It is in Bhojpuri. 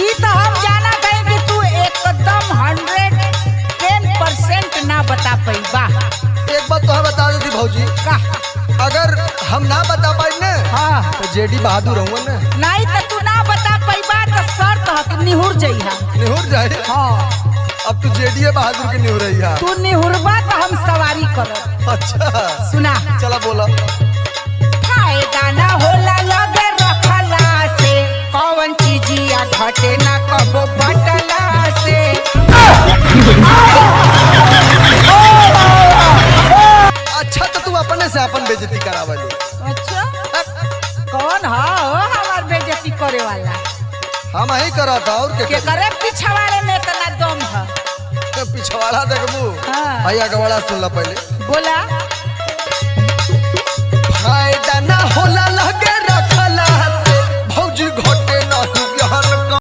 ई तो हम जाना गए कि तू एकदम 110% ना बता पाई बा। एक बात तो है बता देती भौजी का अगर हम ना बता पाई ना हाँ तो जेडी बहादुर रहूंगा ना। नहीं तो तू ना बता पाई बा तो शर्त है कि निहुर जइहा। निहुर जाए हाँ अब तू जेडी बहादुर के निहुर रही है। तू निहुरबा तो हम सवारी करब। अच्छा सुना चला बोला। फायदा ना होला लगे रखला से कौन चीजिया घटे ना कबो बटला से। अच्छा तो तू अपने से अपन बेइज्जती करावली। अच्छा कौन हो हमार बेइज्जती करे वाला? हम ही करा था और के करे पिछवाड़े में इतना दम है। तो पिछवाड़ा देखबू हाँ। भैया गवाड़ा सुन ला पहले। बोला फायदा ना होला लगे